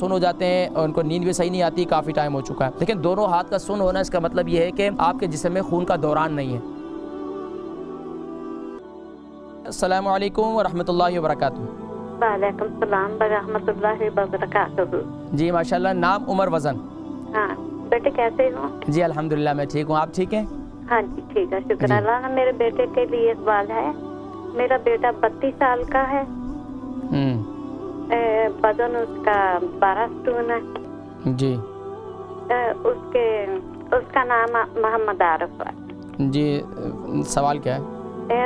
सुन हो जाते हैं और उनको नींद भी सही नहीं आती, काफ़ी टाइम हो चुका है। लेकिन दोनों हाथ का सुन होना इसका मतलब ये है कि आपके जिस्म में खून का दौरान नहीं है। अस्सलामु अलैकुम व रहमतुल्लाहि व बरकातुहू। वालेकुम सलाम व रहमतुल्लाहि व बरकातुहू। जी माशाल्लाह। नाम, उम्र, वज़न? हाँ बेटे कैसे हो? जी अल्हम्दुलिल्लाह मैं ठीक हूँ, आप ठीक हैं? हाँ जी ठीक है, शुक्र अल्लाह। मेरे बेटे के लिए सवाल है। मेरा बेटा 32 साल का है, वजन उसका 12 स्टोन है जी। उसका नाम मोहम्मद आरिफ है। जी सवाल क्या है?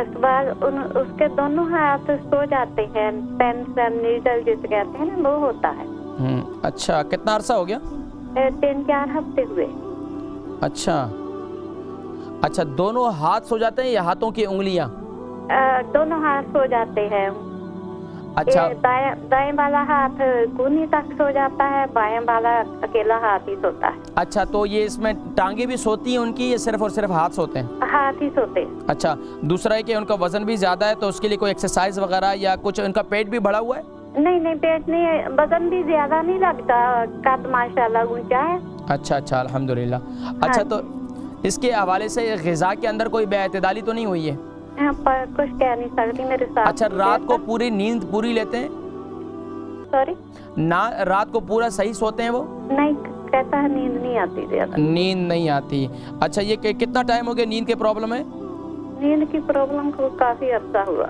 सवाल उसके दोनों हाथ सो जाते हैं, पेंशन नीडल जिसे कहते हैं ना, वो होता है। अच्छा, कितना अरसा हो गया? 3-4 हफ्ते हुए। अच्छा, दोनों हाथ सो जाते हैं या हाथों की उंगलियां? दोनों हाथ सो जाते हैं। अच्छा, दाएं वाला हाथ कूहनी तक सो जाता है, बाएं वाला अकेला हाथ ही सोता है। अच्छा, तो ये इसमें टांगे भी सोती हैं उनकी या सिर्फ और सिर्फ हाथ सोते हैं? हाथ ही सोते हैं। अच्छा, दूसरा है कि उनका वजन भी ज़्यादा है, तो उसके लिए कोई एक्सरसाइज वगैरह या कुछ? उनका पेट भी बढ़ा हुआ है? नहीं पेट नहीं है, वजन भी ज्यादा नहीं लगता, कद माशाल्लाह ऊंचा है। अच्छा अल्हम्दुलिल्लाह। अच्छा, तो इसके हवाले से ग़िज़ा के अंदर कोई बेअतदाली तो नहीं हुई है? पर कुछ कह नहीं सकती मेरे साथ। अच्छा, रात को पूरी नींद पूरी लेते हैं? सॉरी ना, रात को पूरा सही सोते हैं वो? नहीं, कहता है नींद नहीं आती ज्यादा। नींद नहीं आती। अच्छा, ये कितना टाइम हो गया नींद के प्रॉब्लम है? नींद की प्रॉब्लम को काफी अरसा हुआ।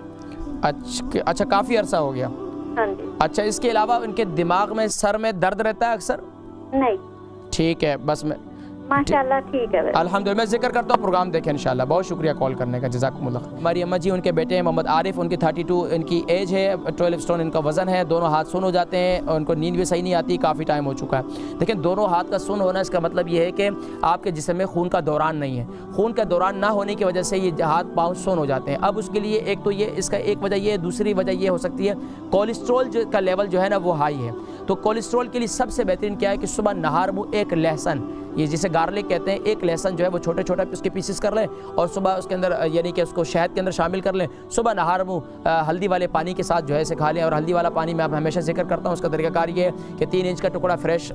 अच्छा, काफ़ी अरसा हो गया। हाँ जी। अच्छा, इसके अलावा उनके दिमाग में, सर में दर्द रहता है अक्सर? नहीं। ठीक है, बस मैं माशाल्लाह ठीक है। अल्हम्दुलिल्लाह। मैं जिक्र करता हूँ, प्रोग्राम देखें इंशाल्लाह। बहुत शुक्रिया कॉल करने का, जज़ाकुमुल्लाह। हमारी अम्मा जी, उनके बेटे हैं मोहम्मद आरिफ, उनकी 32 इनकी एज है, 12 स्टोन इनका वज़न है, दोनों हाथ सुन हो जाते हैं और उनको नींद भी सही नहीं आती, काफ़ी टाइम हो चुका है। लेकिन दोनों हाथ का सुन होना इसका मतलब ये है कि आपके जिस्म में खून का दौरान नहीं है। खून का दौरान ना होने की वजह से ये हाथ पाँव सुन हो जाते हैं। अब उसके लिए एक तो ये, इसका एक वजह ये है, दूसरी वजह ये हो सकती है कोलेस्ट्रॉल का लेवल जो है ना वो हाई है। तो कोलेस्ट्रॉल के लिए सबसे बेहतरीन क्या है कि सुबह नहार मुँह एक लहसुन, ये जिसे गार्लिक कहते हैं, एक लहसुन जो है वो छोटे छोटे उसके पीसेस कर लें और सुबह उसके अंदर यानी कि उसको शहद के अंदर शामिल कर लें। सुबह नहार मुँह हल्दी वाले पानी के साथ जो है इसे खा लें। और हल्दी वाला पानी मैं हमेशा जिक्र करता हूँ, उसका तरीकाकार ये है कि 3 इंच का टुकड़ा फ्रेश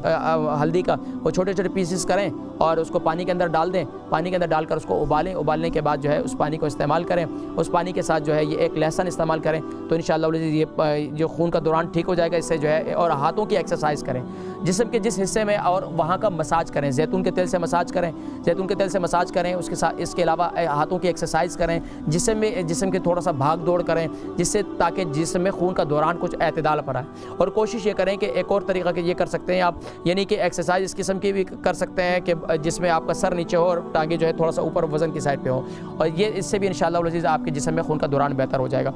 हल्दी का वो छोटे छोटे पीसेस करें और उसको पानी के अंदर डाल दें। पानी के अंदर डालकर उसको उबालें। उबालने के बाद जो है उस पानी को इस्तेमाल करें। उस पानी के साथ जो है ये एक लहसुन इस्तेमाल करें, तो इंशाअल्लाह ये जो खून का दौरान ठीक हो जाएगा इससे जो है। और हाथों की एक्सरसाइज करें, जिस्म के जिस हिस्से में, और वहाँ का मसाज करें। जैतून के तेल से मसाज करें, जैतून के तेल से मसाज करें। उसके साथ इसके अलावा हाथों की एक्सरसाइज करें, जिस्म के थोड़ा सा भाग दौड़ करें, जिससे ताकि जिस्म में खून का दौरान कुछ एतदाल पर आए। और कोशिश ये करें कि एक और तरीका कि ये कर सकते हैं आप, यानी कि एक्सरसाइज इस किस्म की भी कर सकते हैं कि जिसमें आपका सर नीचे हो और टांगे जो है थोड़ा सा ऊपर वजन की साइड पे हो। और ये इससे भी इंशाअल्लाह आपके जिस्म में खून का दौरान बेहतर हो जाएगा।